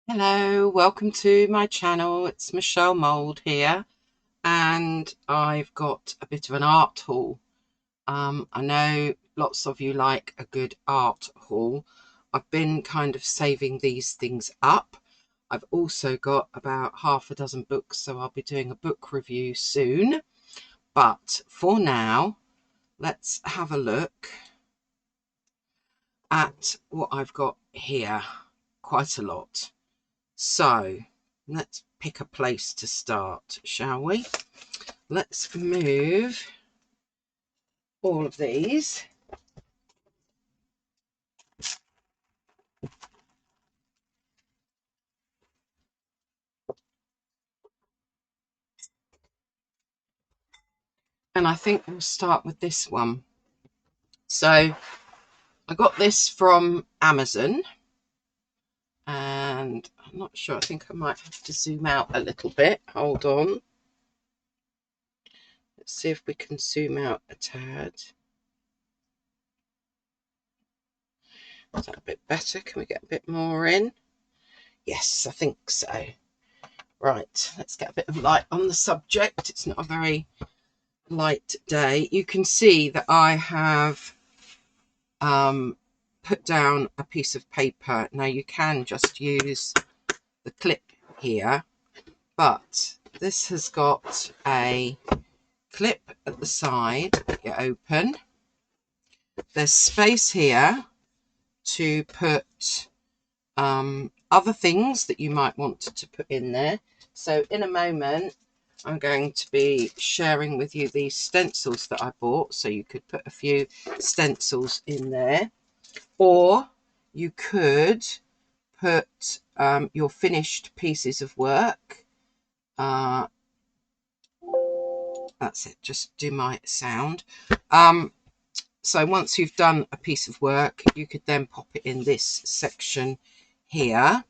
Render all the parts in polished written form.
Hello, welcome to my channel. It's Michelle Mould here, and I've got a bit of an art haul. I know lots of you like a good art haul. I've been kind of saving these things up. I've also got about half a dozen books, so I'll be doing a book review soon. But for now, let's have a look at what I've got here. Quite a lot. So let's pick a place to start, shall we? Let's move all of these. And I think we'll start with this one. So I got this from Amazon, and I'm not sure, I think I might have to zoom out a little bit. Hold on. Let's see if we can zoom out a tad. Is that a bit better? Can we get a bit more in? Yes, I think so. Right, let's get a bit of light on the subject. It's not a very light day. You can see that I have put down a piece of paper. Now you can just use the clip here, but this has got a clip at the side that you open. There's space here to put other things that you might want to put in there. So in a moment I'm going to be sharing with you these stencils that I bought, so you could put a few stencils in there, or you could put your finished pieces of work. That's it, just do my sound. So once you've done a piece of work, you could then pop it in this section here.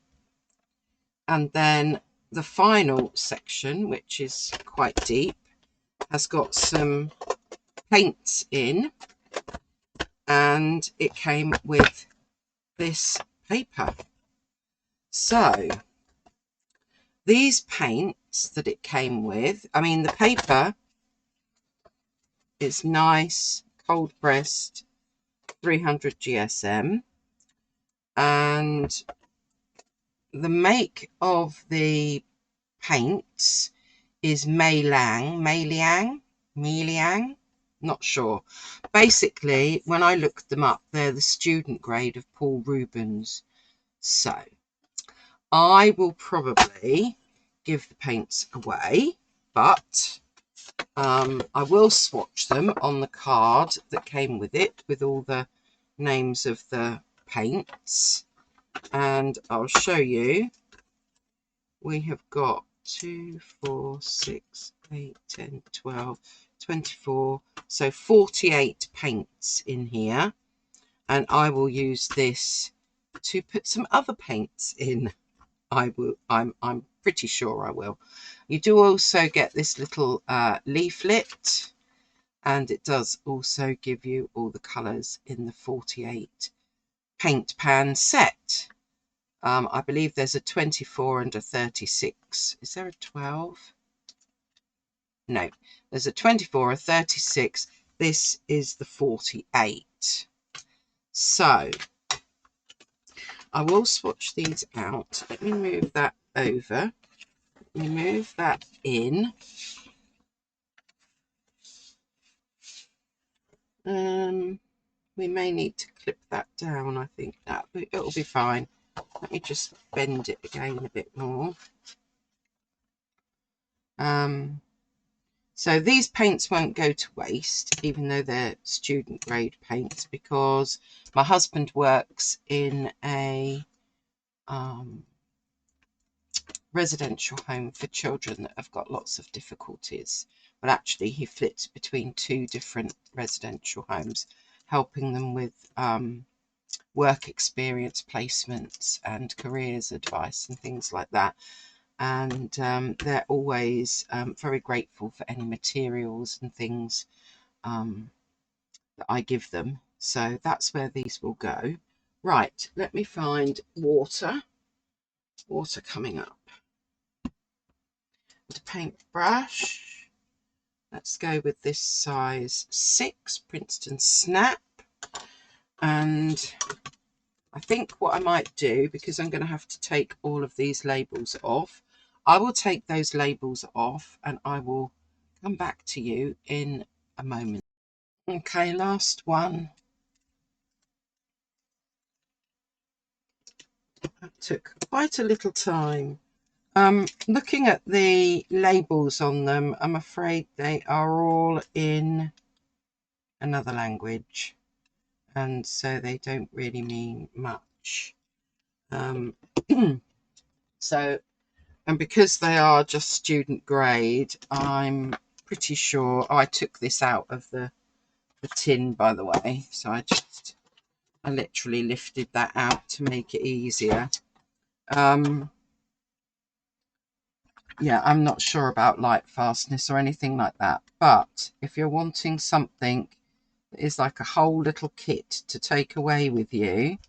And then the final section, which is quite deep, has got some paints in, and it came with this paper. So these paints that it came with, I mean, the paper is nice, cold pressed, 300 GSM, and the make of the paints is Mei Liang, not sure. Basically, when I looked them up, they're the student grade of Paul Rubens. So I will probably give the paints away, but I will swatch them on the card that came with it, with all the names of the paints, and I'll show you. We have got 2, 4, 6, 8, 10, 12, 24, so 48 paints in here, and I will use this to put some other paints in. I'm pretty sure I will. You do also get this little leaflet, and it does also give you all the colours in the 48 paint pan set. I believe there's a 24 and a 36. Is there a 12? No, there's a 24, a 36. This is the 48. So I will swatch these out. Let me move that over. Let me move that in. We may need to clip that down. I think that it'll be fine. Let me just bend it again a bit more. So these paints won't go to waste, even though they're student grade paints, because my husband works in a residential home for children that have got lots of difficulties. But actually he flips between 2 different residential homes, helping them with work experience placements and careers advice and things like that. And they're always very grateful for any materials and things that I give them. So that's where these will go. Right, let me find water. water coming up. The paintbrush, let's go with this size 6 Princeton Snap. And I think what I might do, because I'm going to have to take all of these labels off, I will take those labels off and I will come back to you in a moment. Okay, last one. That took quite a little time. Looking at the labels on them, I'm afraid they are all in another language, and so they don't really mean much. So, and because they are just student grade, I'm pretty sure, I took this out of the tin, by the way, so I literally lifted that out to make it easier. Yeah, I'm not sure about light fastness or anything like that, but if you're wanting something that is like a whole little kit to take away with you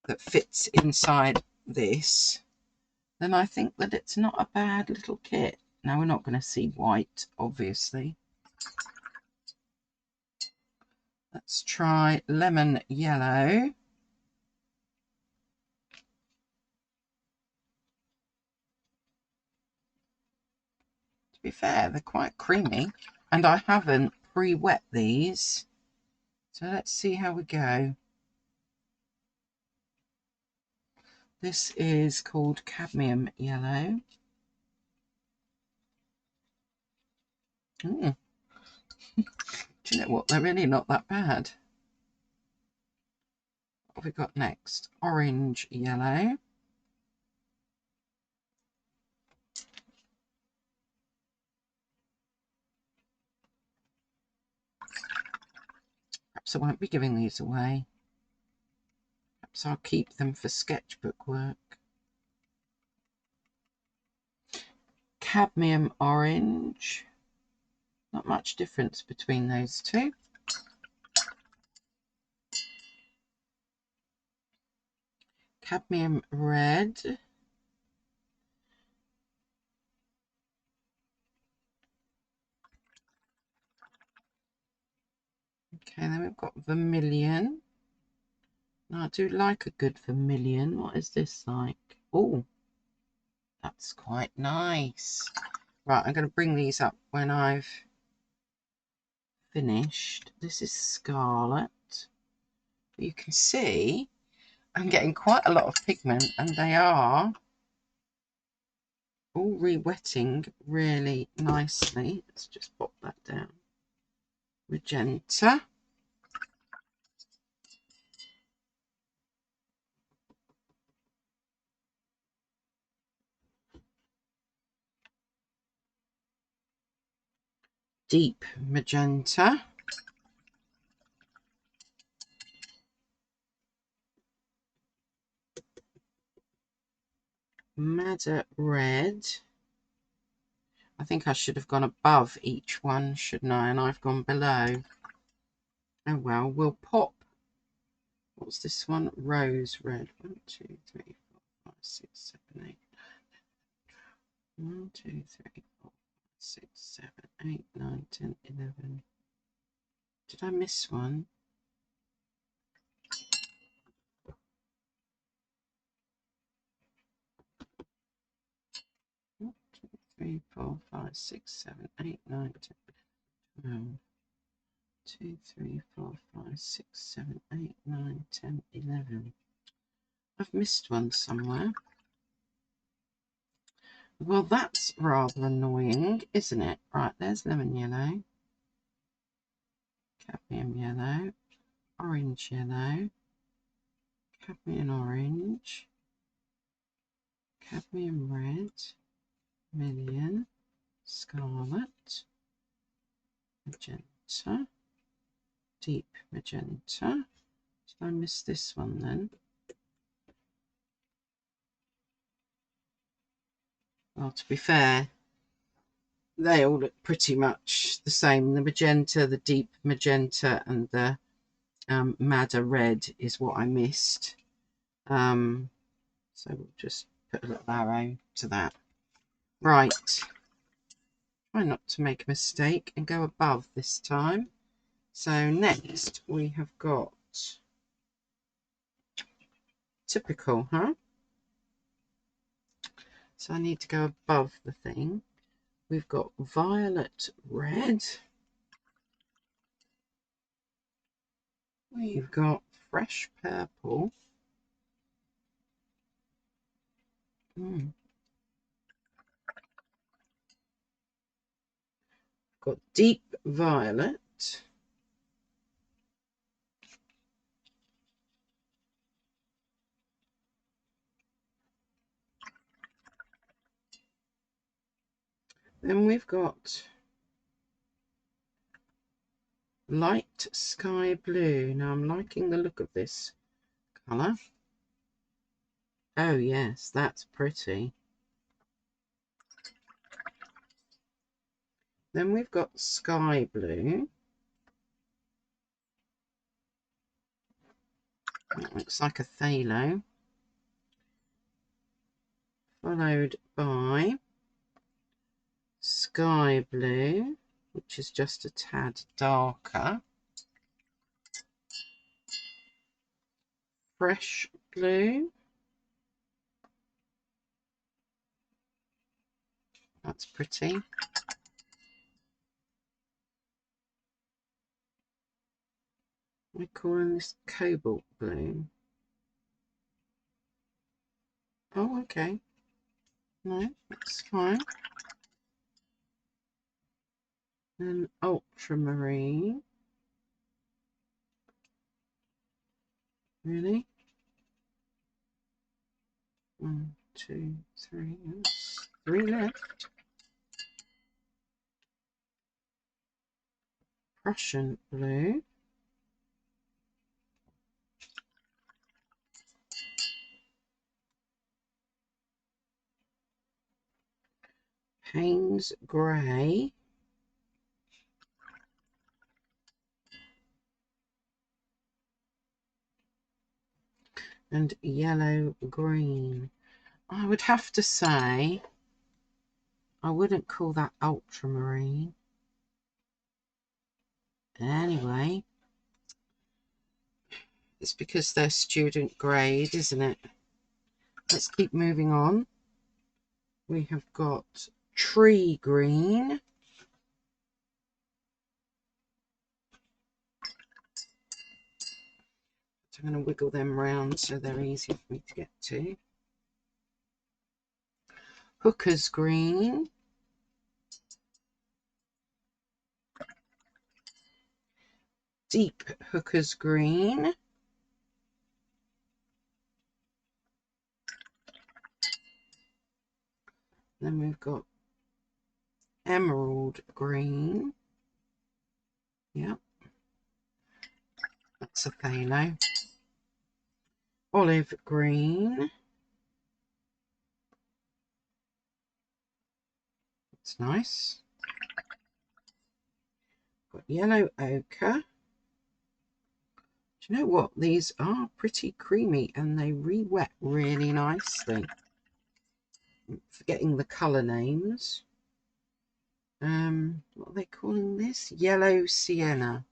that fits inside this, then I think that it's not a bad little kit. Now, we're not going to see white, obviously. Let's try lemon yellow. To be fair, they're quite creamy, and I haven't pre-wet these. So let's see how we go. This is called cadmium yellow. Do you know what? They're really not that bad. What have we got next? Orange yellow. Perhaps I won't be giving these away. Perhaps I'll keep them for sketchbook work. Cadmium orange. Not much difference between those two. Cadmium red. Okay, then we've got vermilion. Now, I do like a good vermilion. What is this like? Oh, that's quite nice. Right, I'm going to bring these up when I've finished. This is scarlet. You can see I'm getting quite a lot of pigment, and they are all re-wetting really nicely. Let's just pop that down. Magenta. Deep magenta. Madder red. I think I should have gone above each one, shouldn't I? And I've gone below. Oh well, we'll pop. What's this one? Rose red. 1, 2, 3, 4, 5, 6, 7, 8. 1, 2, 3, 4, 5, 6, 7, 8, 9, 10, 11. Did I miss one? 1, 2, 3, 4, 5, 6, 7, 8, 9, 10, 12. 2, 3, 4, 5, 6, 7, 8, 9, 10, 11. I've missed one somewhere. Well, that's rather annoying, isn't it? Right, there's lemon yellow, cadmium yellow, orange yellow, cadmium orange, cadmium red, vermilion, scarlet, magenta, deep magenta. Did I miss this one then? Well, to be fair, they all look pretty much the same. The magenta, the deep magenta, and the madder red is what I missed. So we'll just put a little arrow to that. Right. Try not to make a mistake and go above this time. So next we have got typical, huh? So I need to go above the thing. We've got violet red. We've got fresh purple. Got deep violet. Then we've got light sky blue. Now I'm liking the look of this colour. Oh yes, that's pretty. Then we've got sky blue. That looks like a phthalo. Followed by sky blue, which is just a tad darker. Fresh blue. That's pretty. We're calling this cobalt blue. Oh, okay. No, that's fine. And ultramarine. Really? 1, 2, 3. That's 3 left. Prussian blue. Payne's grey. And yellow green. I would have to say I wouldn't call that ultramarine. Anyway, it's because they're student grade, isn't it? Let's keep moving on. We have got tree green. So I'm going to wiggle them round so they're easier for me to get to. Hooker's green. Deep Hooker's green. Then we've got emerald green. Yep. That's a phthalo. Olive green. That's nice. Got yellow ochre. Do you know what? These are pretty creamy and they re-wet really nicely. I'm forgetting the colour names. What are they calling this? Yellow sienna.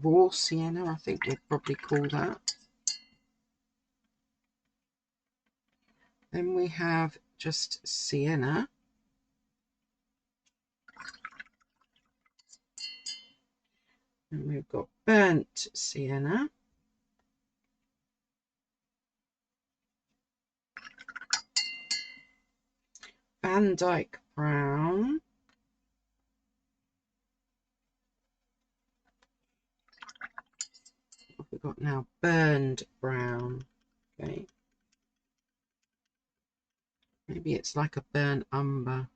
Raw sienna, I think they'd probably call that. Then we have just sienna. And we've got burnt sienna. Van Dyke brown. What have we got now? Burned brown. Okay. Maybe it's like a burnt umber.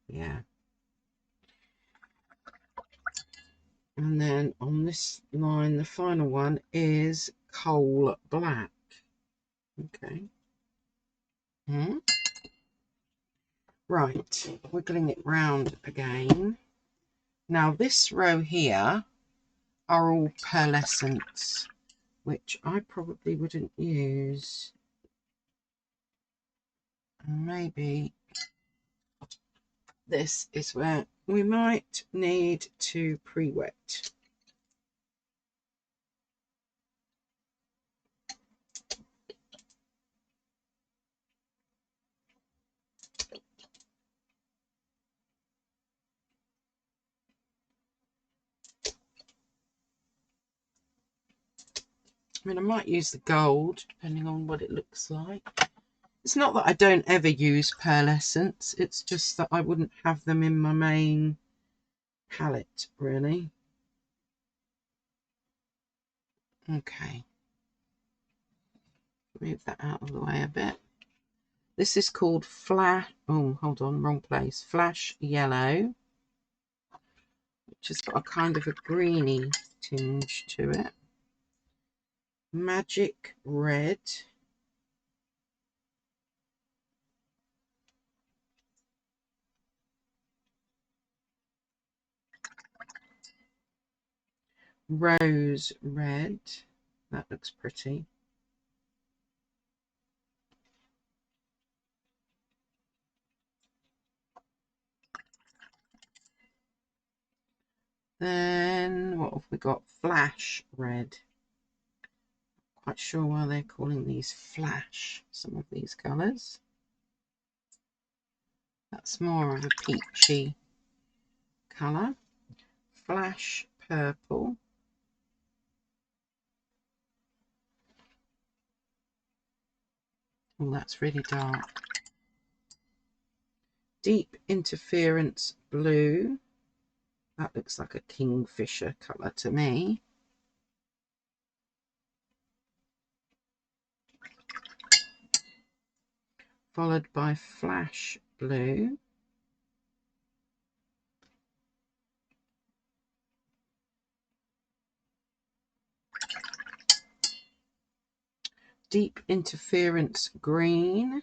Yeah. And then on this line, the final one is coal black. Okay. Right, wiggling it round again. Now this row here are all pearlescents, which I probably wouldn't use. And maybe this is where we might need to pre-wet. I mean, I might use the gold, depending on what it looks like. It's not that I don't ever use pearlescents, it's just that I wouldn't have them in my main palette, really. Okay. Move that out of the way a bit. This is called Flash, oh, hold on, wrong place. Flash Yellow, which has got a kind of a greeny tinge to it. Magic Red. Rose Red. That looks pretty. Then what have we got? Flash Red. Quite sure why they're calling these flash, some of these colours. That's more of a peachy colour. Flash Purple. Oh, that's really dark. Deep Interference Blue. That looks like a kingfisher colour to me. Followed by Flash Blue. Deep Interference Green.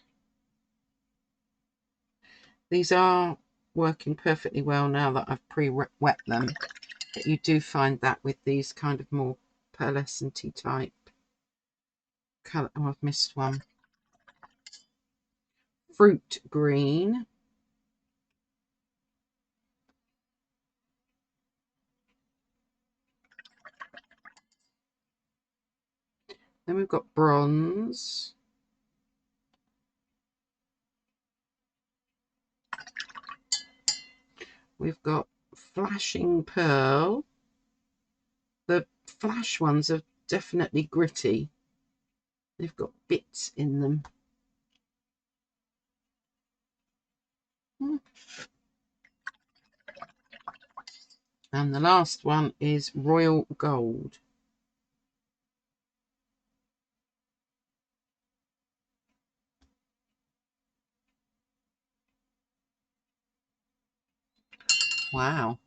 These are working perfectly well now that I've pre-wet them. But you do find that with these kind of more pearlescent-y type colour. Oh, I've missed one. Fruit Green. Then we've got Bronze. We've got Flashing Pearl. The flash ones are definitely gritty. They've got bits in them. And the last one is Royal Gold. Wow.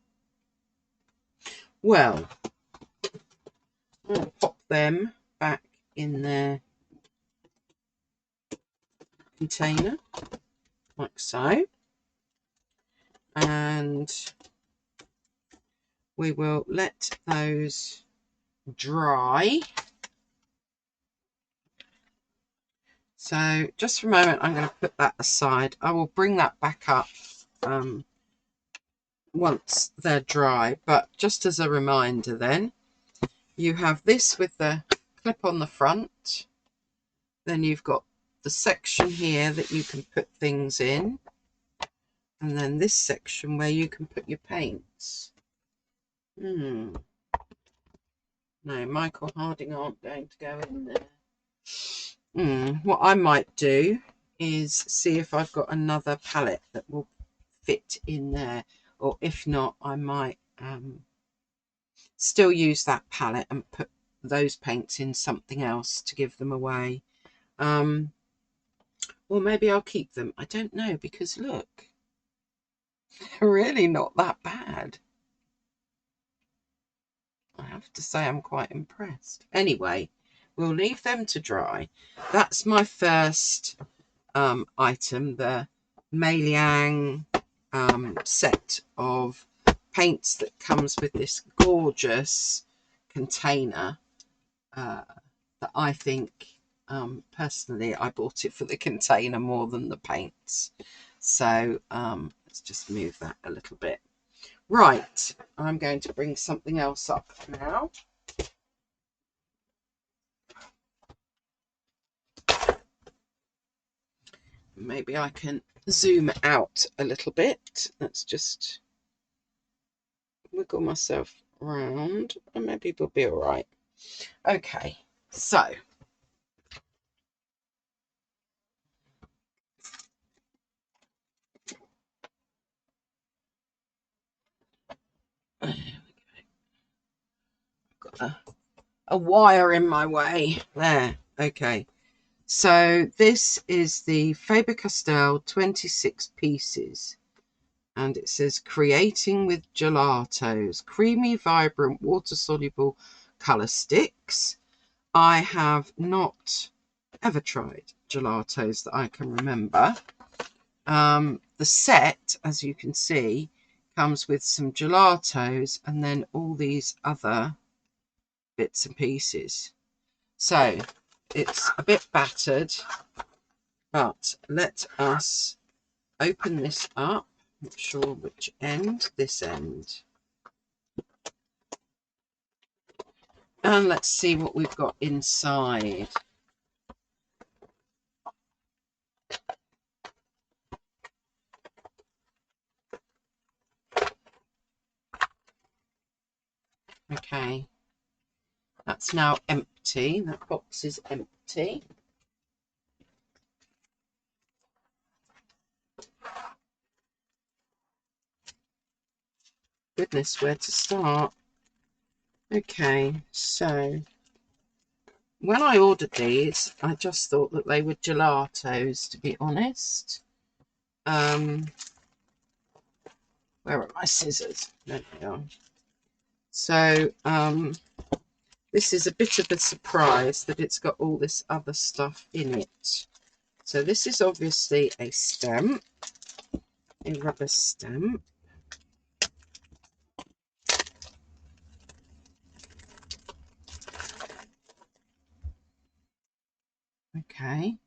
Well, I'll pop them back in their container, like so. And we will let those dry. So just for a moment, I'm going to put that aside. I will bring that back up once they're dry. But just as a reminder then, you have this with the clip on the front. Then you've got the section here that you can put things in. And then this section where you can put your paints. No, Michael Harding aren't going to go in there. What I might do is see if I've got another palette that will fit in there. Or if not, I might still use that palette and put those paints in something else to give them away. Or maybe I'll keep them. I don't know, because look, they're really not that bad. I have to say I'm quite impressed. Anyway, we'll leave them to dry. That's my first item, the Meliang set of paints that comes with this gorgeous container. that I think, personally, I bought it for the container more than the paints. So let's just move that a little bit. Right, I'm going to bring something else up now. Maybe I can zoom out a little bit. Let's just wiggle myself around and maybe we'll be all right. Okay, so there we go. Got a wire in my way there. Okay, so this is the Faber-Castell 26 pieces, and it says creating with gelatos, creamy, vibrant, water-soluble colour sticks. I have not ever tried gelatos that I can remember. The set, as you can see, comes with some gelatos and then all these other bits and pieces. So it's a bit battered, but let us open this up. Not sure which end, this end. And let's see what we've got inside. Okay, that's now empty. That box is empty. Goodness, where to start? Okay, so when I ordered these, I just thought that they were gelatos, to be honest. Where are my scissors? There they are. So this is a bit of a surprise that it's got all this other stuff in it. So this is obviously a stamp, a rubber stamp. Okay.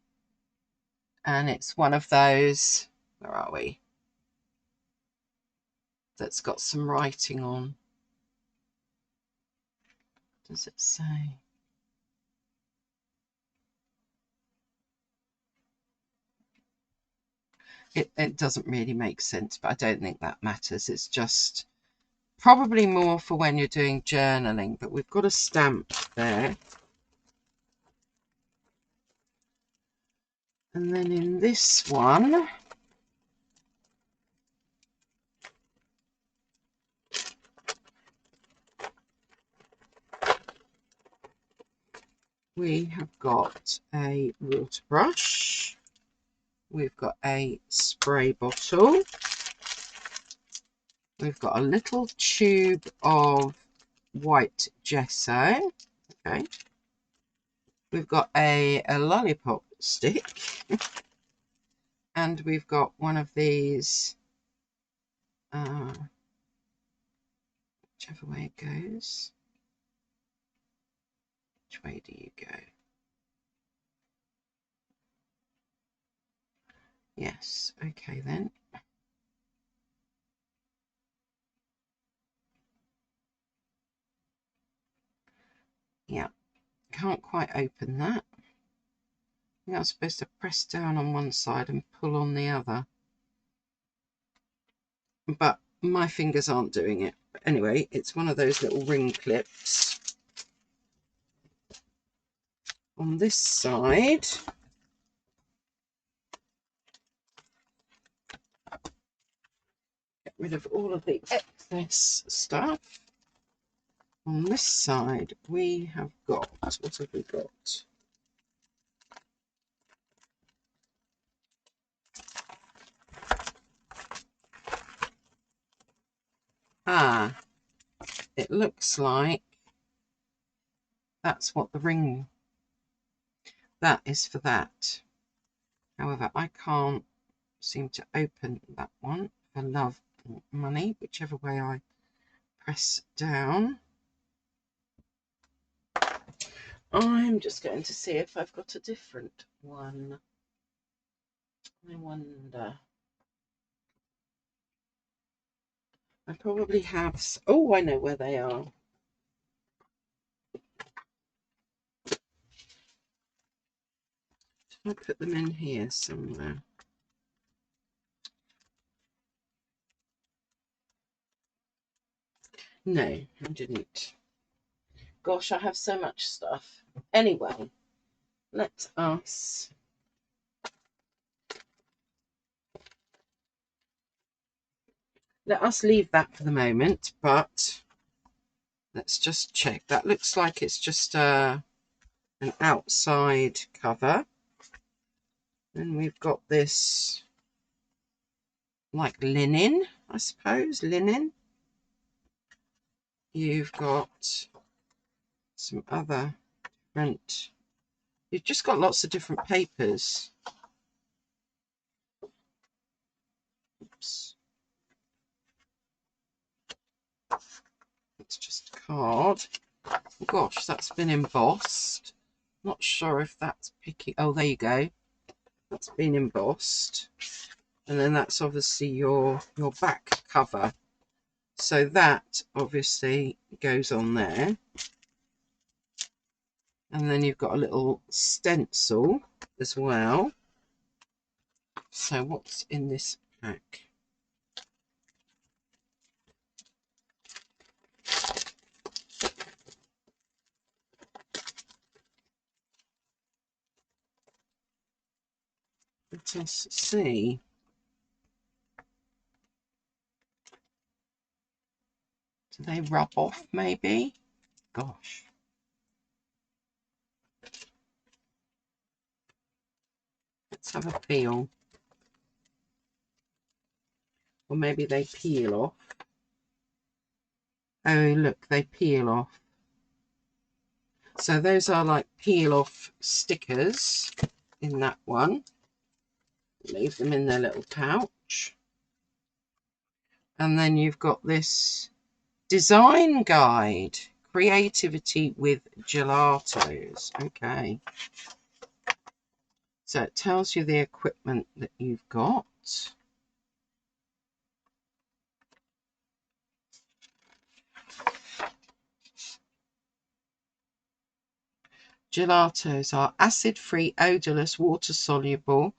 And it's one of those, where are we? That's got some writing on. What does it say? It doesn't really make sense, but I don't think that matters. It's just probably more for when you're doing journaling, but we've got a stamp there. And then in this one, we have got a water brush. We've got a spray bottle. We've got a little tube of white gesso. Okay. We've got a lollipop stick. And we've got one of these, whichever way it goes. Which way do you go? Yes, okay then. Yeah, can't quite open that. I think I'm supposed to press down on one side and pull on the other. But my fingers aren't doing it. But anyway, it's one of those little ring clips. On this side, get rid of all of the excess stuff. On this side, we have got, what have we got? Ah, it looks like that's what the ring, that is for that. However, I can't seem to open that one for love or money, whichever way I press down. I'm just going to see if I've got a different one. I wonder. I probably have. Oh, I know where they are. Did I put them in here somewhere? No, I didn't. Gosh, I have so much stuff. Anyway, let us leave that for the moment, but let's just check. That looks like it's just an outside cover. And we've got this like linen, I suppose, linen. You've got some other different, you've just got lots of different papers. Oops. It's just card. Gosh, that's been embossed. Not sure if that's picky. Oh, there you go. That's been embossed. And then that's obviously your back cover. So that obviously goes on there. And then you've got a little stencil as well. So what's in this pack? Let us see. Do they rub off maybe? Gosh. Let's have a feel. Or maybe they peel off. Oh, look, they peel off. So those are like peel off stickers in that one. Leave them in their little pouch. And then you've got this design guide, creativity with gelatos. Okay. So it tells you the equipment that you've got. Gelatos are acid-free, odorless, water-soluble,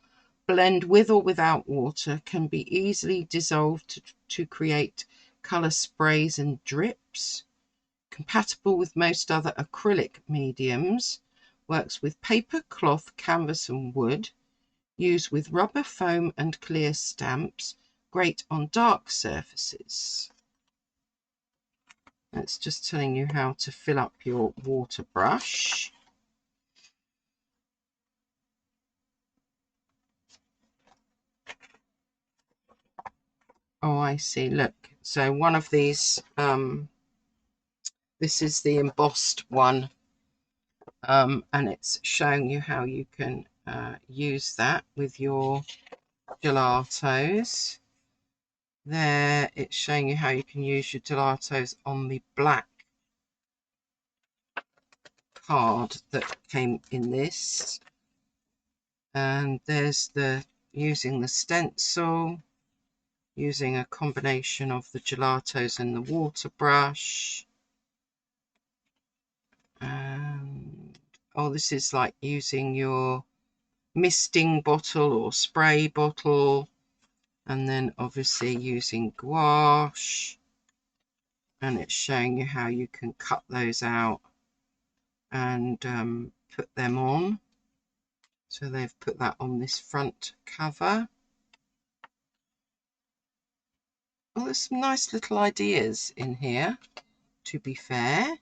blend with or without water, can be easily dissolved to create colour sprays and drips. Compatible with most other acrylic mediums. Works with paper, cloth, canvas and wood. Used with rubber, foam and clear stamps. Great on dark surfaces. It's just telling you how to fill up your water brush. Oh, I see. Look, so one of these, this is the embossed one, and it's showing you how you can use that with your gelatos. There, it's showing you how you can use your gelatos on the black card that came in this. And there's the using the stencil, using a combination of the gelatos and the water brush. And oh, this is like using your misting bottle or spray bottle, and then obviously using gouache, and it's showing you how you can cut those out and put them on. So they've put that on this front cover. Well, there's some nice little ideas in here, to be fair.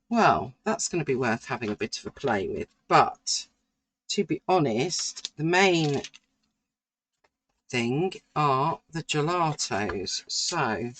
Well, that's going to be worth having a bit of a play with. But to be honest, the main thing are the gelatos. So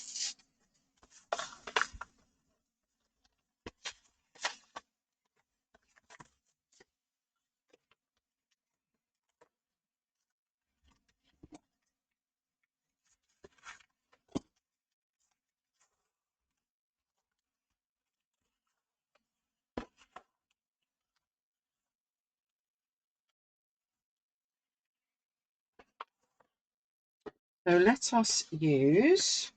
So let us use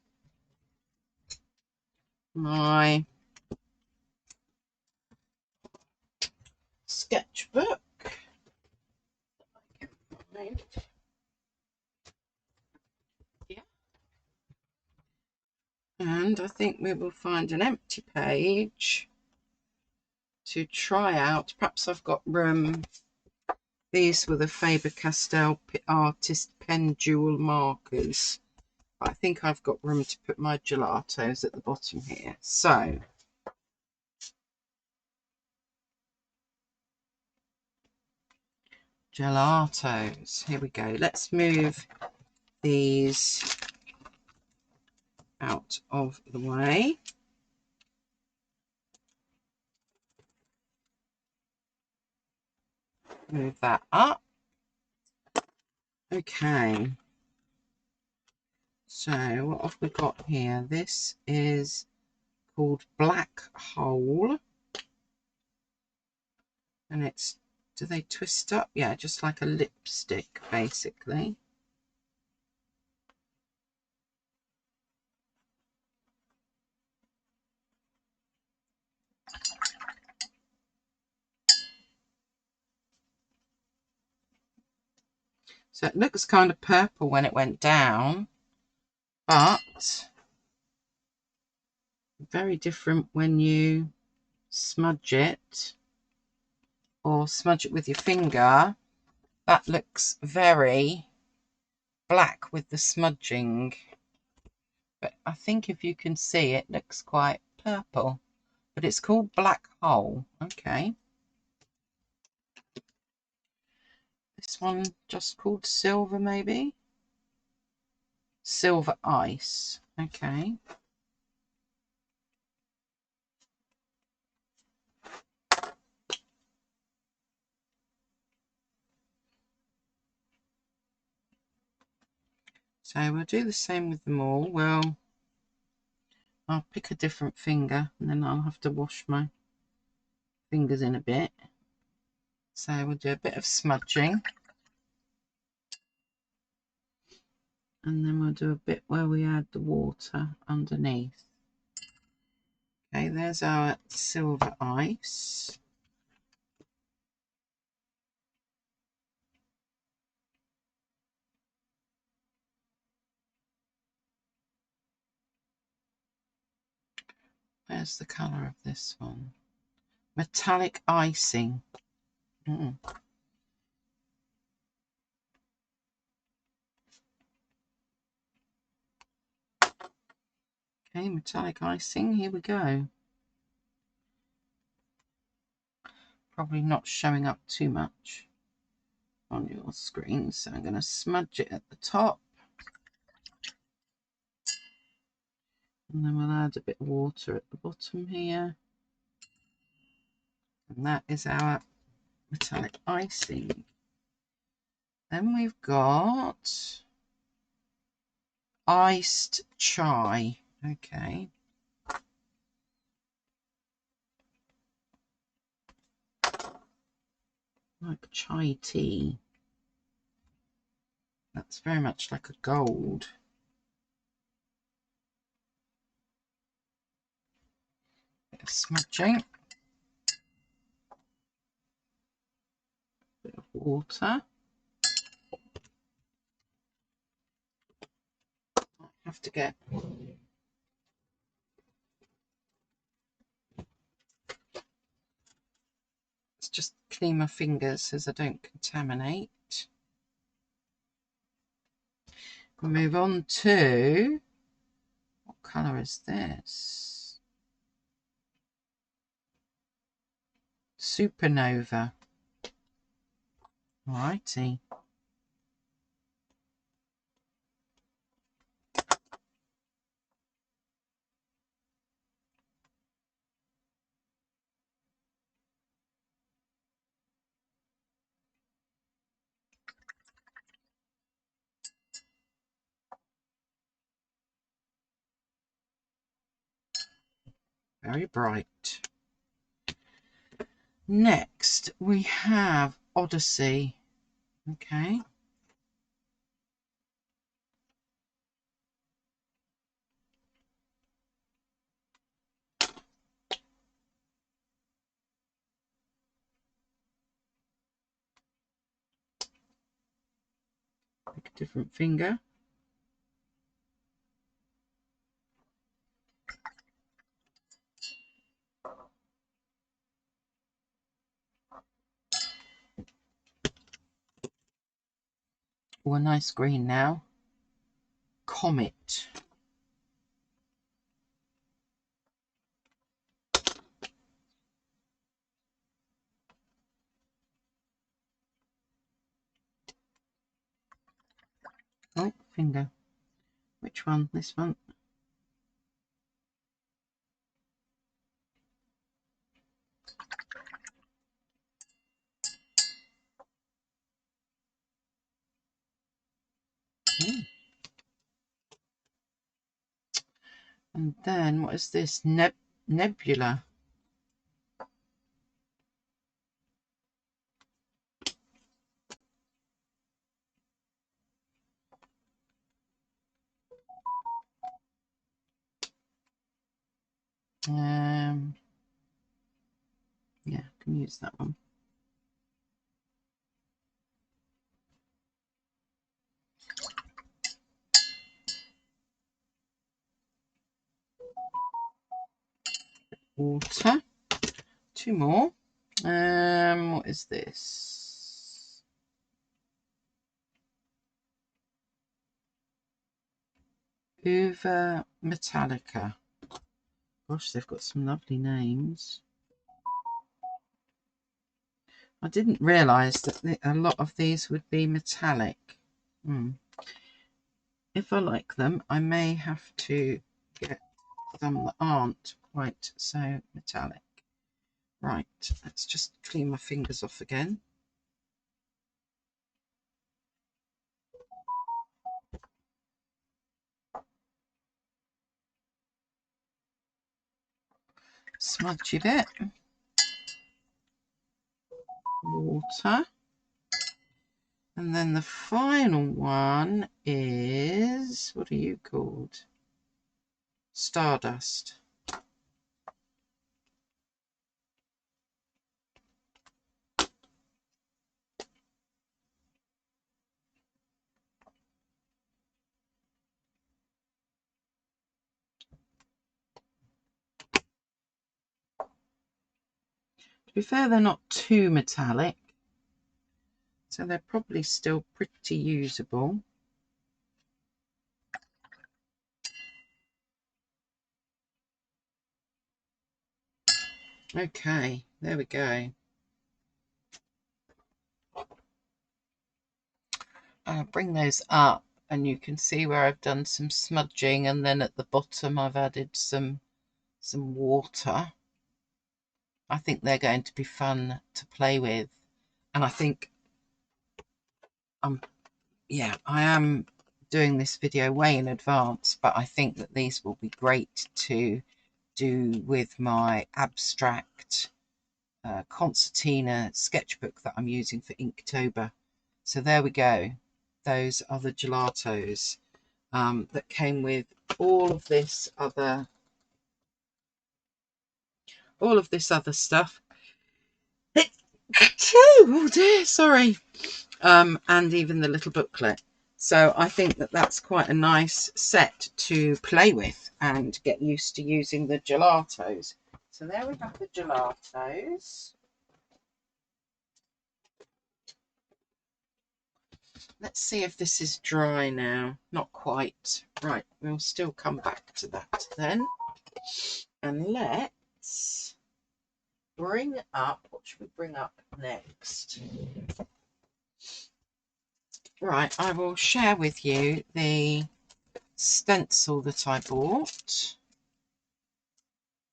my sketchbook. Yeah. And I think we will find an empty page to try out. Perhaps I've got room. These were the Faber-Castell Artist Pen Dual Markers. I think I've got room to put my gelatos at the bottom here. So gelatos, here we go. Let's move these out of the way. Move that up. Okay. So what have we got here? This is called Black Hole. And it's, do they twist up? Yeah, just like a lipstick, basically. So it looks kind of purple when it went down, but very different when you smudge it or smudge it with your finger. That looks very black with the smudging, but I think if you can see, it looks quite purple. But it's called Black Hole. Okay. This one just called Silver, maybe? Silver Ice. Okay. So we'll do the same with them all. Well, I'll pick a different finger and then I'll have to wash my fingers in a bit. So we'll do a bit of smudging. And then we'll do a bit where we add the water underneath. Okay, there's our Silver Ice. Where's the colour of this one? Metallic Icing. Okay, Metallic Icing, here we go. Probably not showing up too much on your screen, so I'm going to smudge it at the top. And then we'll add a bit of water at the bottom here. And that is our metallic icing. Then we've got iced chai. Okay. Like chai tea. That's very much like a gold. Bit of smudging. Bit of water. I have to get just clean my fingers so I don't contaminate. We'll move on to, what colour is this? Supernova. Alrighty. Very bright. Next we have Odyssey. Okay. Pick a different finger. Oh, a nice green now. Comet. Oh, finger. Which one? This one? Mm. And then what is this? Nebula. Yeah, I can use that one. Water. Two more. What is this? Uva Metallica. Gosh, they've got some lovely names. I didn't realise that a lot of these would be metallic. If I like them, I may have to get some that aren't quite so metallic. Right, let's just clean my fingers off again. Smudgy bit. Water. And then the final one is, what are you called? Stardust. To be fair, they're not too metallic, so they're probably still pretty usable. Okay, there we go. I'll bring those up and you can see where I've done some smudging, and then at the bottom I've added some water. I think they're going to be fun to play with, and I think yeah, I am doing this video way in advance, but I think that these will be great to do with my abstract concertina sketchbook that I'm using for Inktober. So there we go. Those are the gelatos that came with all of this other stuff. Oh dear, sorry. And even the little booklet. So I think that that's quite a nice set to play with and get used to using the gelatos. So there we have the gelatos. Let's see if this is dry now. Not quite. Right, we'll still come back to that then. And let's bring up, what should we bring up next? Right, I will share with you the stencil that I bought.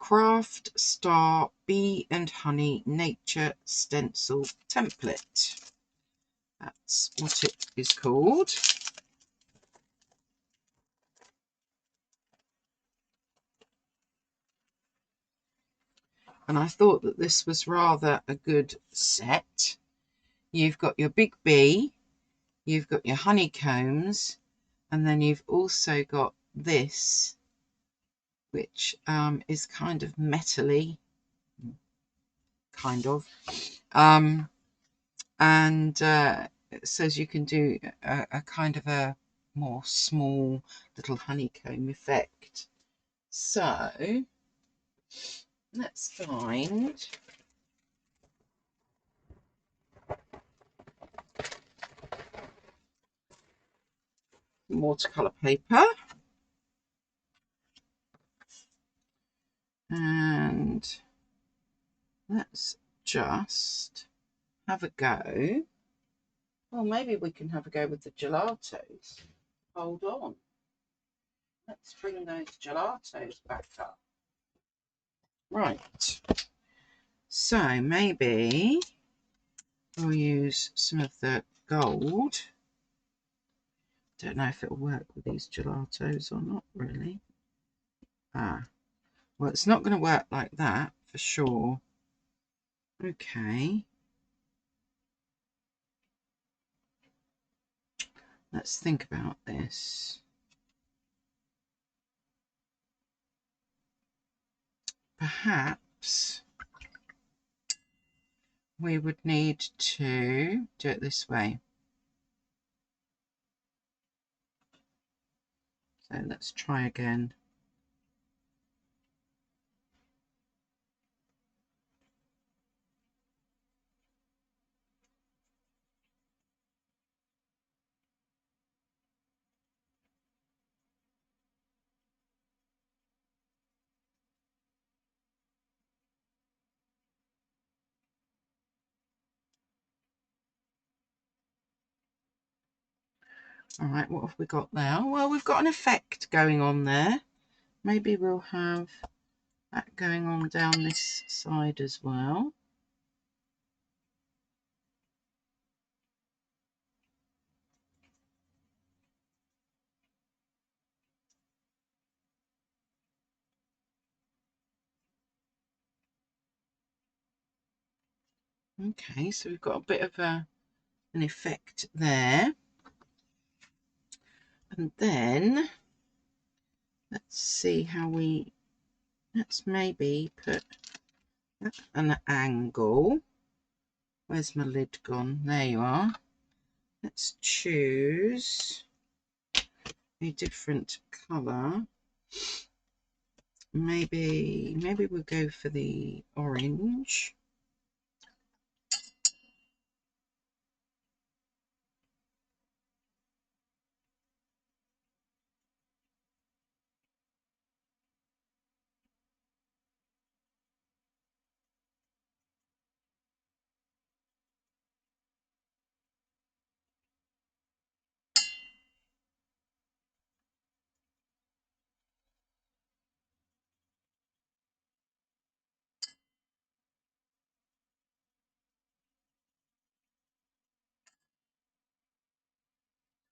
Craft Star Bee and Honey Nature Stencil Template. That's what it is called. And I thought that this was rather a good set. You've got your big bee, you've got your honeycombs, and then you've also got this, which is kind of metally, kind of. And it says you can do a kind of a more small little honeycomb effect. So let's find watercolor paper, and let's just have a go. Well, maybe we can have a go with the gelatos. Hold on. Let's bring those gelatos back up. Right. So maybe we'll use some of the gold. Don't know if it'll work with these gelatos or not, really. Well, it's not going to work like that for sure. Okay. Let's think about this. Perhaps we would need to do it this way. So let's try again. All right, what have we got now? Well, we've got an effect going on there. Maybe we'll have that going on down this side as well. Okay, so we've got a bit of an effect there. And then let's see how let's maybe put an angle. Where's my lid gone? There you are. Let's choose a different colour. Maybe we'll go for the orange.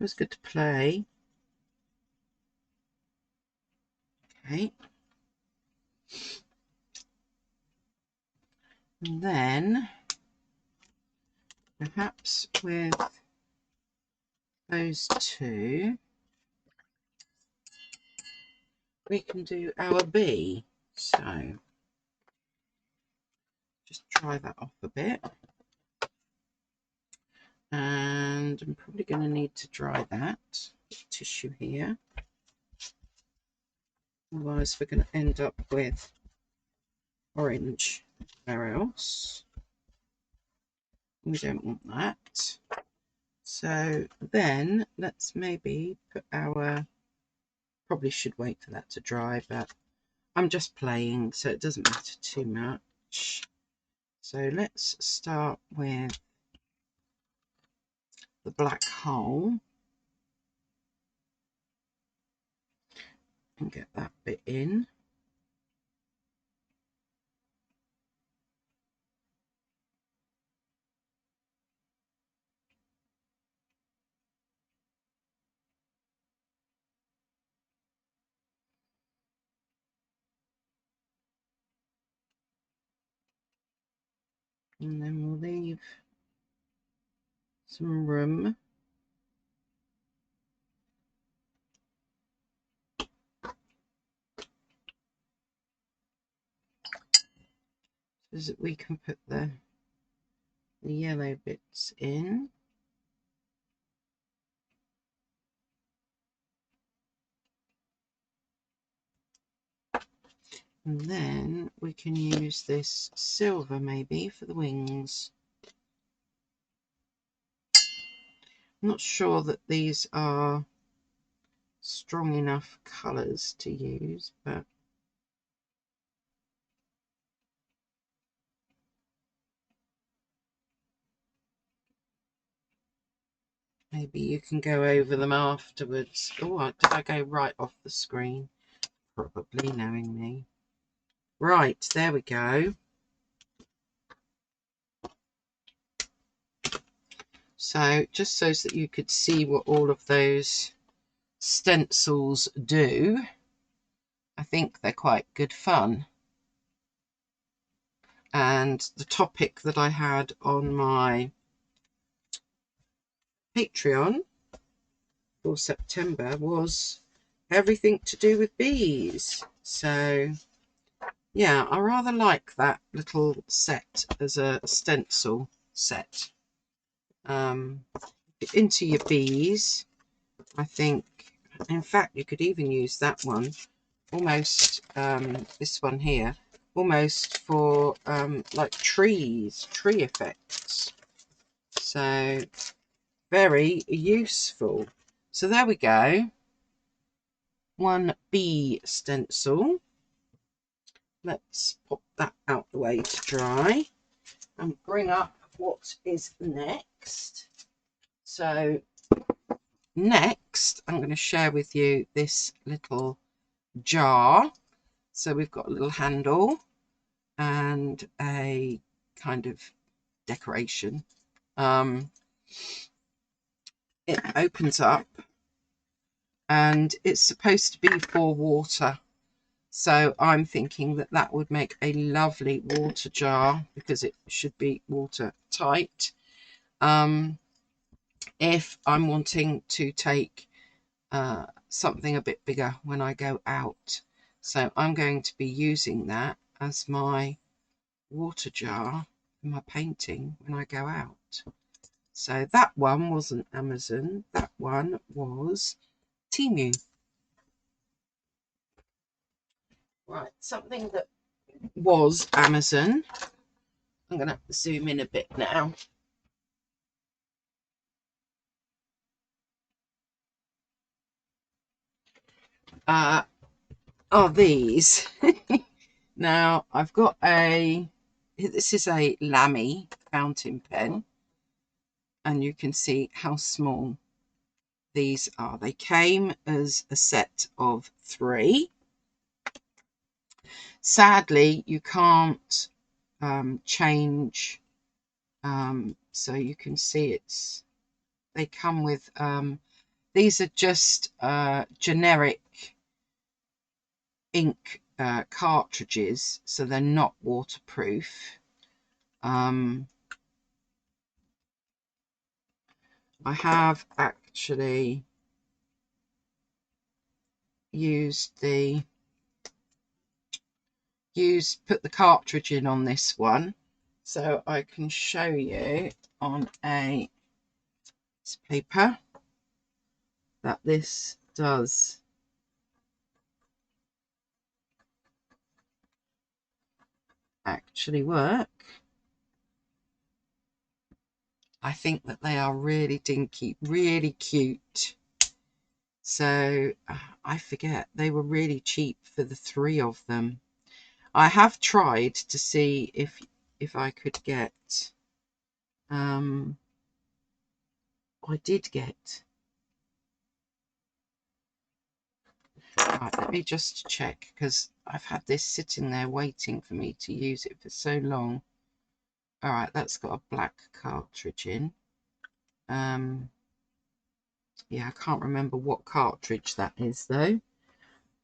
It was good to play. Okay. And then perhaps with those two we can do our bee. So just dry that off a bit. And I'm probably going to need to dry that tissue here. Otherwise we're going to end up with orange everywhere else. We don't want that. So then let's maybe put our, probably should wait for that to dry, but I'm just playing so it doesn't matter too much. So let's start with the black hole and get that bit in. And then we'll leave some room so that we can put the yellow bits in. And then we can use this silver maybe for the wings. I'm not sure that these are strong enough colours to use, but maybe you can go over them afterwards. Oh, did I go right off the screen? Probably, knowing me. Right, there we go. So just so that you could see what all of those stencils do, I think they're quite good fun. And the topic that I had on my Patreon for September was everything to do with bees. So yeah, I rather like that little set as a stencil set. Into your bees, I think, in fact, you could even use that one, almost, this one here, almost for like tree effects. So very useful. So there we go. One bee stencil. Let's pop that out the way to dry and bring up what is next. So next, I'm going to share with you this little jar. So we've got a little handle and a kind of decoration. It opens up and it's supposed to be for water. So I'm thinking that that would make a lovely water jar because it should be watertight. If I'm wanting to take something a bit bigger when I go out. So I'm going to be using that as my water jar for my painting when I go out. So that one wasn't Amazon, that one was Temu. Right, something that was Amazon. I'm going to zoom in a bit now. Are these. Now I've got this is a Lamy fountain pen, and you can see how small these are. They came as a set of 3. Sadly, you can't change, so you can see they come with, these are just generic ink cartridges, so they're not waterproof. I have actually put the cartridge in on this one, so I can show you on a piece of paper that this does actually work. I think that they are really dinky, really cute. So I forget, they were really cheap for the 3 of them. I have tried to see if I could get, I did get, right, let me just check, because I've had this sitting there waiting for me to use it for so long. All right, that's got a black cartridge in. Yeah, I can't remember what cartridge that is though.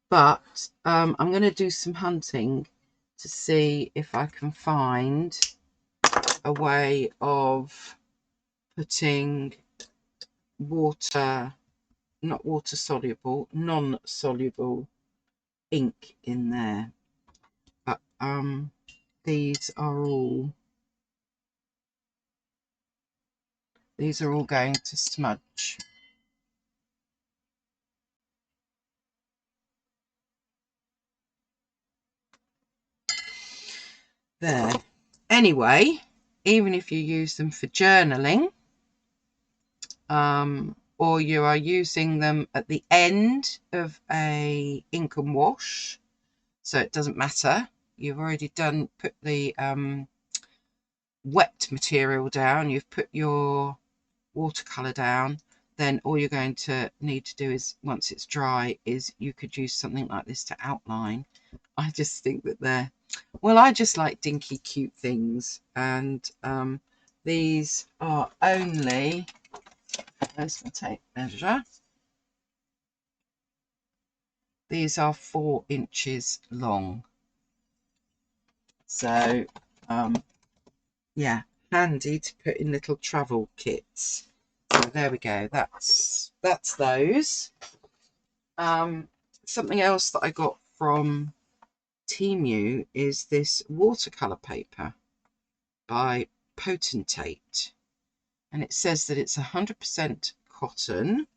But I'm going to do some hunting to see if I can find a way of putting not water soluble, non-soluble ink in there. But these are all going to smudge. there. Anyway, even if you use them for journaling, or you are using them at the end of a ink and wash, so it doesn't matter. You've already put the wet material down, you've put your watercolor down, then all you're going to need to do is, once it's dry, is you could use something like this to outline. I just think that they're, well, I just like dinky cute things, and these are only, there's my tape measure, these are 4 inches long, so yeah, handy to put in little travel kits. So there we go, that's those. Something else that I got from Temu is this watercolor paper by Potentate, and it says that it's 100% cotton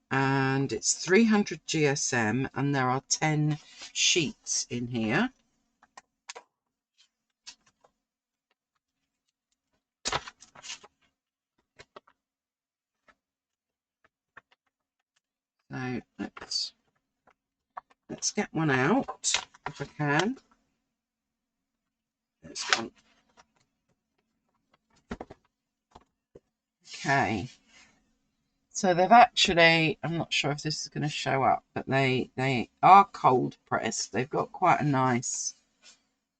and it's 300 GSM, and there are 10 sheets in here. So let's get one out if I can. There's one. Okay. So they've actually, I'm not sure if this is going to show up, but they are cold pressed. They've got quite a nice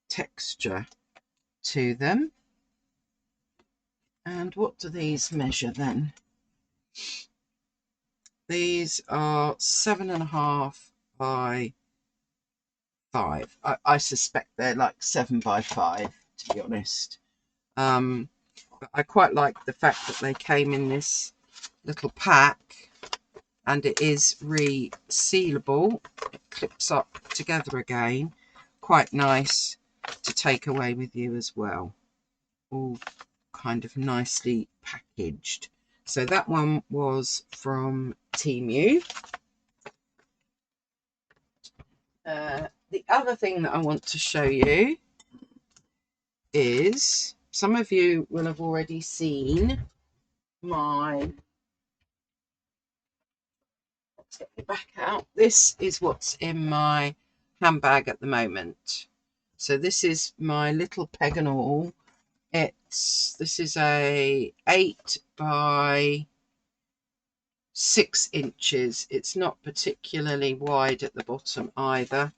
texture to them. And what do these measure then? These are 7.5 by 5. I suspect they're like 7 by 5, to be honest. But I quite like the fact that they came in this little pack, and it is resealable. It clips up together again. Quite nice to take away with you as well. All kind of nicely packaged. So that one was from Temu. The other thing that I want to show you is, some of you will have already seen my, let's get it back out. This is what's in my handbag at the moment. So this is my little Peg and All. This is a 8 by 6 inches. It's not particularly wide at the bottom either,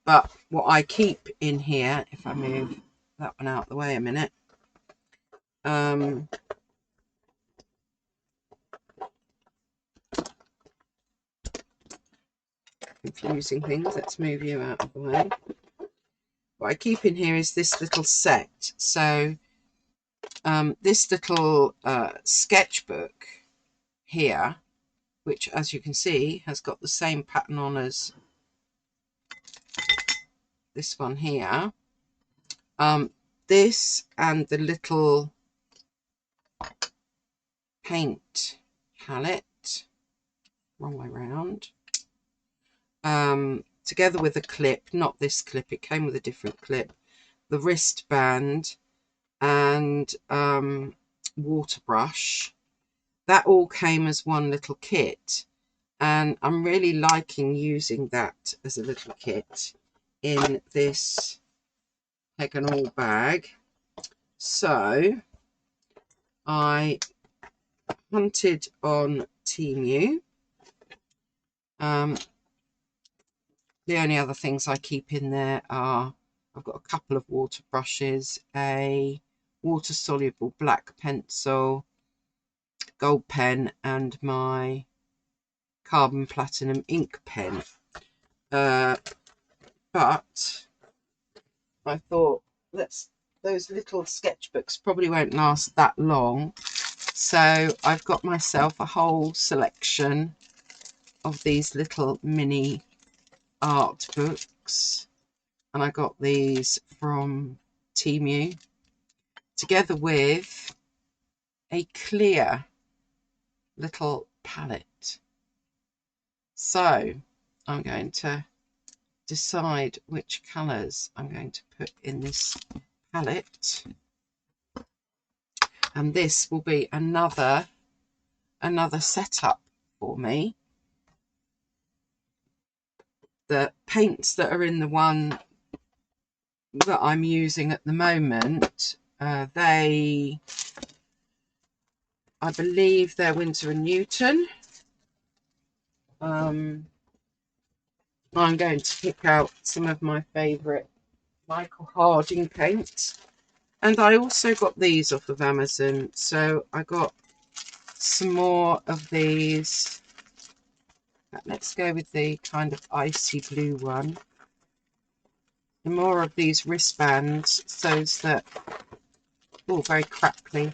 but what I keep in here, if I move that one out the way a minute, confusing things, let's move you out of the way. What I keep in here is this little set. So this little sketchbook here, which, as you can see, has got the same pattern on as this one here. This and the little paint palette, wrong way round, together with a clip, not this clip, it came with a different clip, the wristband, and water brush, that all came as one little kit, and I'm really liking using that as a little kit in this Peg and All bag. So I hunted on Temu. The only other things I keep in there are, I've got a couple of water brushes, a water soluble black pencil, gold pen, and my carbon platinum ink pen. But I thought, those little sketchbooks probably won't last that long, so I've got myself a whole selection of these little mini art books, and I got these from Temu, together with a clear little palette. So I'm going to decide which colours I'm going to put in this palette. And this will be another setup for me. The paints that are in the one that I'm using at the moment, I believe they're Winsor & Newton. I'm going to pick out some of my favourite Michael Harding paints. And I also got these off of Amazon. So I got some more of these. Let's go with the kind of icy blue one. The more of these wristbands, so that, oh, very crackly,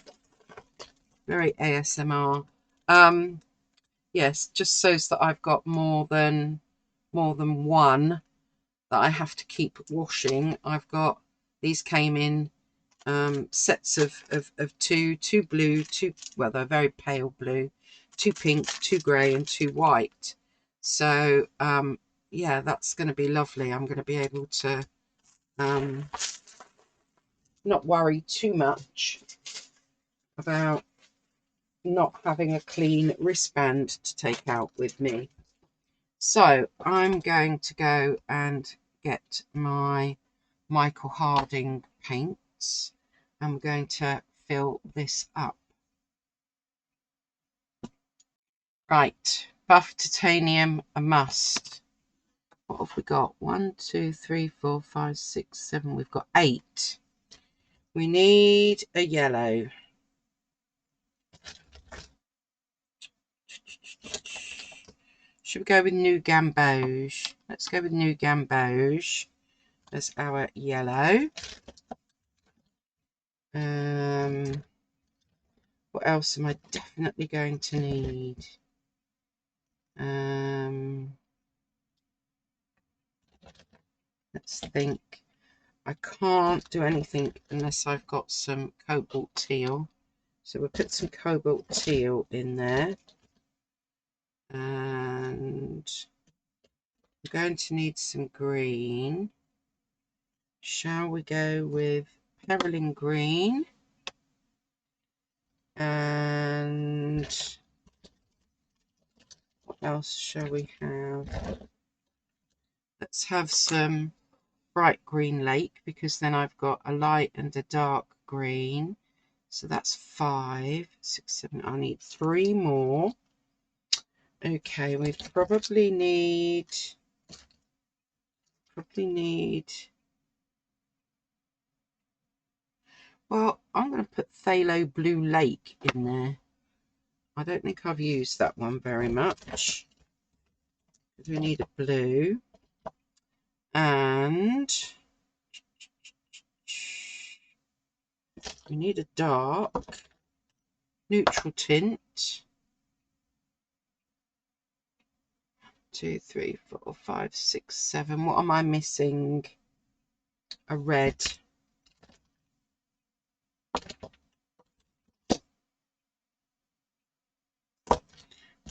very ASMR. Yes, just so that I've got more than one that I have to keep washing. I've got, these came in sets of two blue, well, they're very pale blue, 2 pink, 2 grey and 2 white. So yeah, that's going to be lovely. I'm going to be able to not worry too much about not having a clean wristband to take out with me. So I'm going to go and get my Michael Harding paints. I'm going to fill this up. Right, buff titanium, a must. What have we got? 1, 2, 3, 4, 5, 6, 7. We've got 8. We need a yellow. Should we go with New Gamboge? Let's go with New Gamboge as our yellow. What else am I definitely going to need? Let's think. I can't do anything unless I've got some cobalt teal. So we'll put some cobalt teal in there. And we're going to need some green. Shall we go with Perylene green? And what else shall we have? Let's have some bright green lake, because then I've got a light and a dark green. So that's 5, 6, 7. I need 3 more. Okay, we probably need well, I'm going to put Phthalo Blue Lake in there. I don't think I've used that one very much. We need a blue. And we need a dark neutral tint. 2, 3, 4, 5, 6, 7. What am I missing? A red.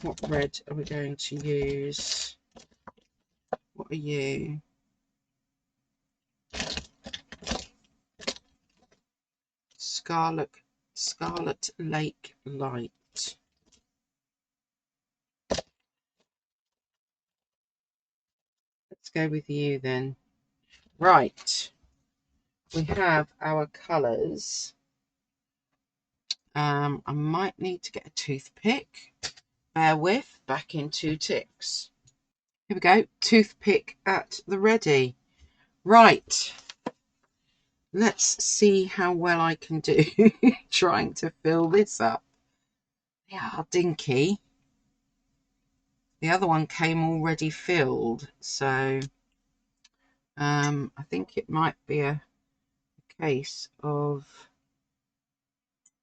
What red are we going to use? What are you? Scarlet Lake Light. Let's go with you then. Right. We have our colours. I might need to get a toothpick. Bear with, back in 2 ticks. Here we go, toothpick at the ready. Right, let's see how well I can do trying to fill this up. They are dinky. The other one came already filled, so I think it might be a case of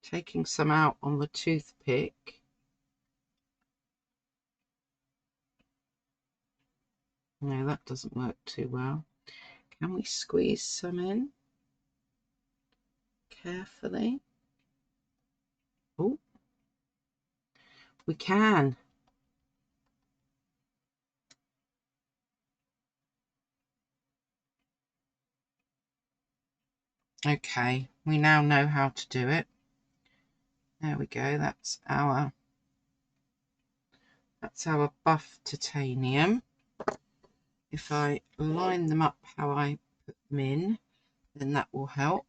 taking some out on the toothpick. No, that doesn't work too well. Can we squeeze some in carefully? Oh, we can. Okay, we now know how to do it. There we go. That's our buff titanium. If I line them up how I put them in, then that will help.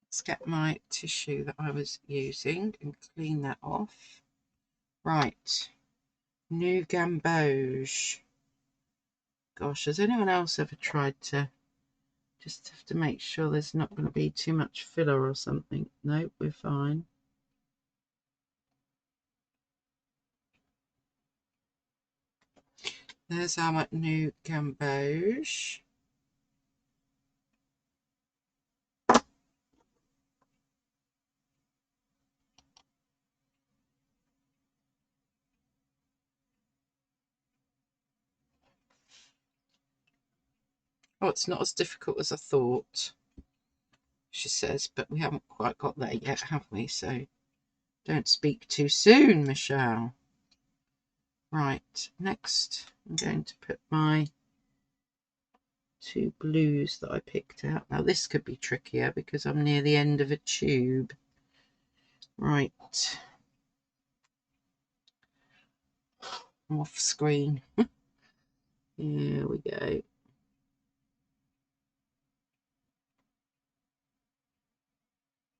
Let's get my tissue that I was using and clean that off. Right, new gamboge. Gosh, has anyone else ever tried to just have to make sure there's not going to be too much filler or something? Nope, we're fine. There's our new gamboge. Oh, it's not as difficult as I thought, she says, but we haven't quite got there yet, have we? So don't speak too soon, Michelle. Right, next I'm going to put my 2 blues that I picked out. Now this could be trickier because I'm near the end of a tube. Right, I'm off screen. Here we go.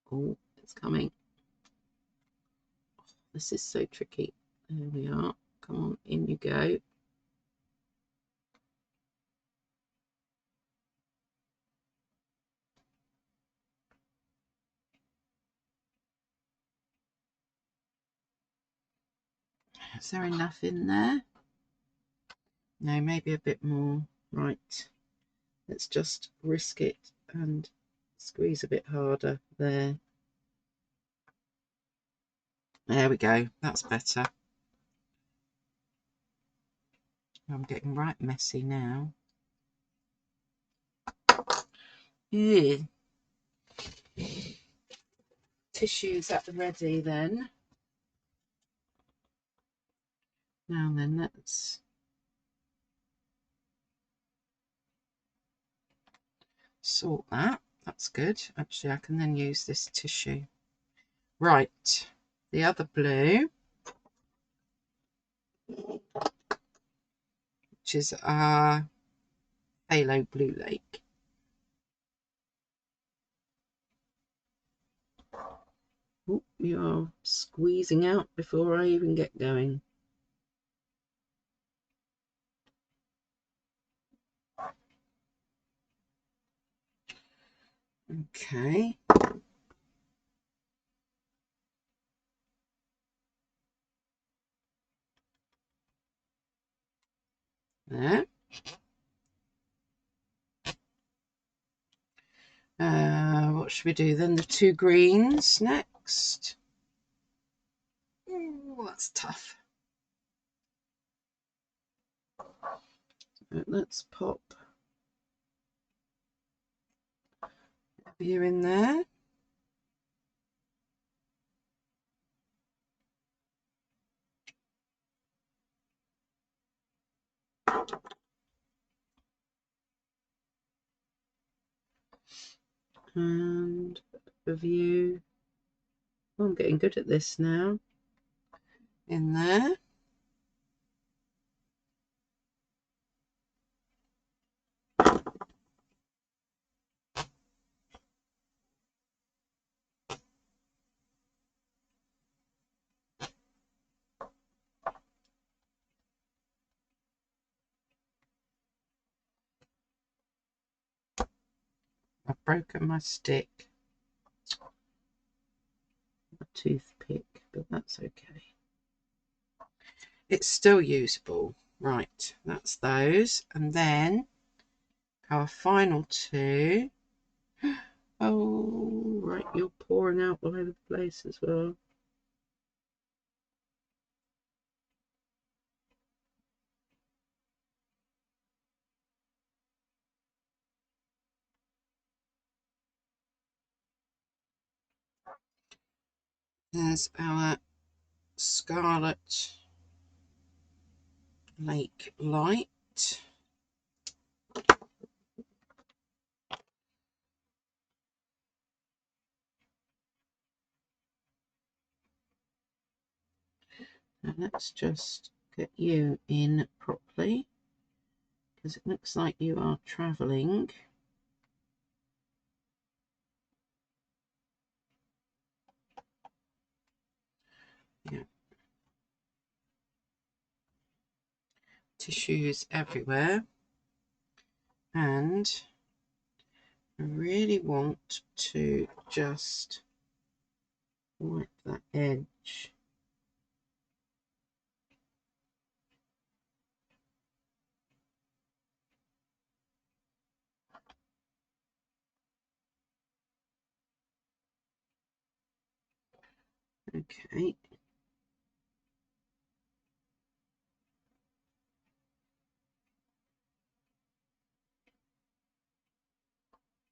Oh, it's coming. This is so tricky. There we are. Come on, in you go. Is there enough in there? No, maybe a bit more. Right, let's just risk it and squeeze a bit harder there. There we go, that's better. I'm getting right messy now. Yeah. Tissues at the ready then. Now then, let's sort that. That's good. Actually, I can then use this tissue. Right, the other blue, which is our Phthalo Blue Lake. Oh, you are squeezing out before I even get going. Okay. There. What should we do then? The 2 greens next. Oh, that's tough. Let's pop you in there. And a view. Oh, I'm getting good at this now. In there. I've broken my stick. A toothpick, but that's okay. It's still usable. Right, that's those. And then our final 2. Oh, right, you're pouring out all over the place as well. There's our Scarlet Lake Light. Now let's just get you in properly, because it looks like you are travelling. Yeah. Tissues everywhere, and I really want to just wipe that edge. Okay.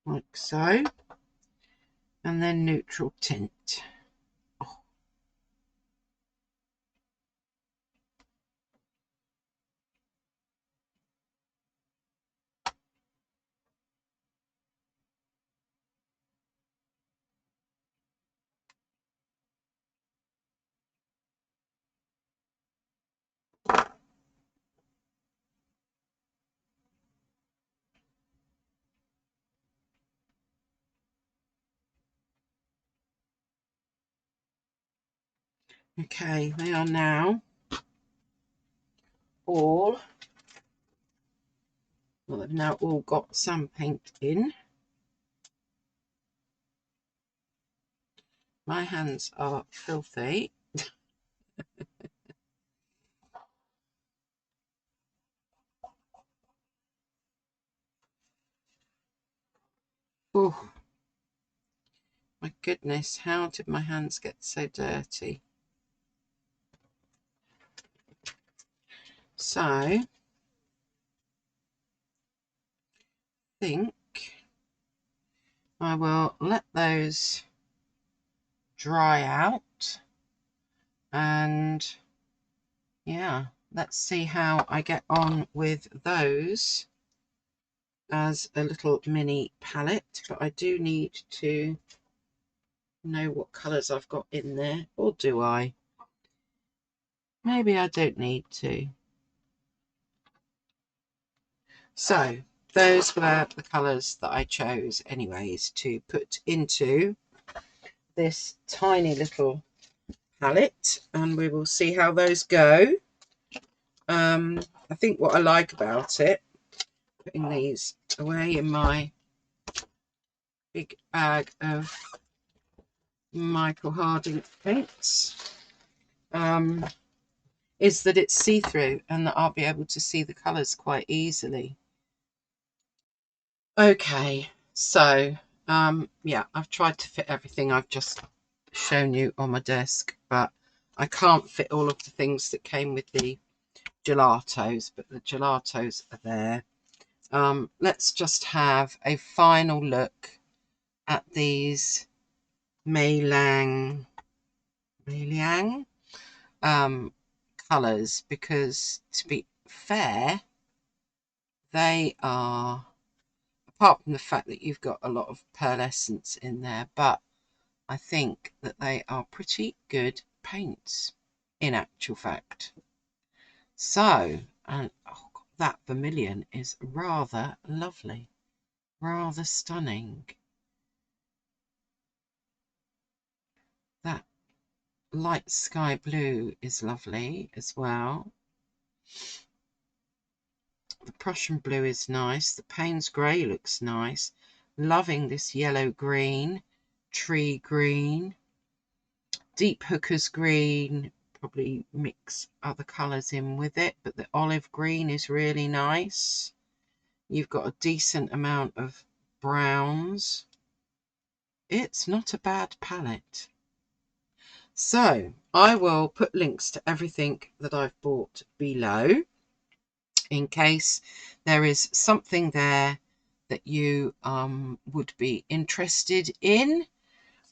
Like so. And then neutral tint. Oh. Okay, they are now all, well, they've now all got some paint in. My hands are filthy. Oh, my goodness, how did my hands get so dirty? So, I think I will let those dry out, and yeah, let's see how I get on with those as a little mini palette. But I do need to know what colours I've got in there, or do I? Maybe I don't need to. So those were the colours that I chose anyways to put into this tiny little palette, and we will see how those go. I think what I like about it, putting these away in my big bag of Michael Harding paints, is that it's see-through and that I'll be able to see the colours quite easily. Okay, so yeah, I've tried to fit everything I've just shown you on my desk, but I can't fit all of the things that came with the gelatos, but the gelatos are there. Let's just have a final look at these Mei Liang colours, because to be fair, they are, apart from the fact that you've got a lot of pearlescence in there, but I think that they are pretty good paints in actual fact. So, and oh God, that vermilion is rather lovely, rather stunning. That light sky blue is lovely as well. The Prussian blue is nice. The Payne's grey looks nice. Loving this yellow green, tree green, deep hooker's green. Probably mix other colours in with it, but the olive green is really nice. You've got a decent amount of browns. It's not a bad palette. So I will put links to everything that I've bought below, in case there is something there that you would be interested in.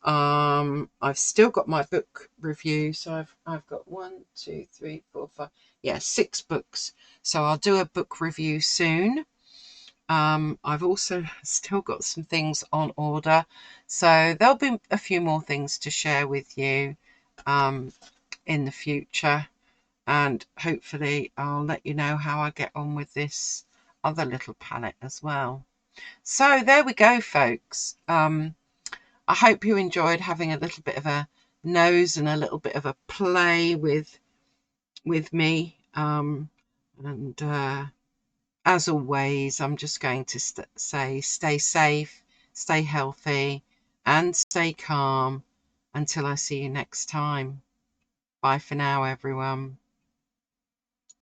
I've still got my book review, so I've got 1, 2, 3, 4, 5, yeah, 6 books. So I'll do a book review soon. I've also still got some things on order, so there'll be a few more things to share with you in the future. and hopefully I'll let you know how I get on with this other little palette as well. So there we go, folks. I hope you enjoyed having a little bit of a nose and a little bit of a play with me. As always, I'm just going to say stay safe, stay healthy, and stay calm until I see you next time. Bye for now, everyone.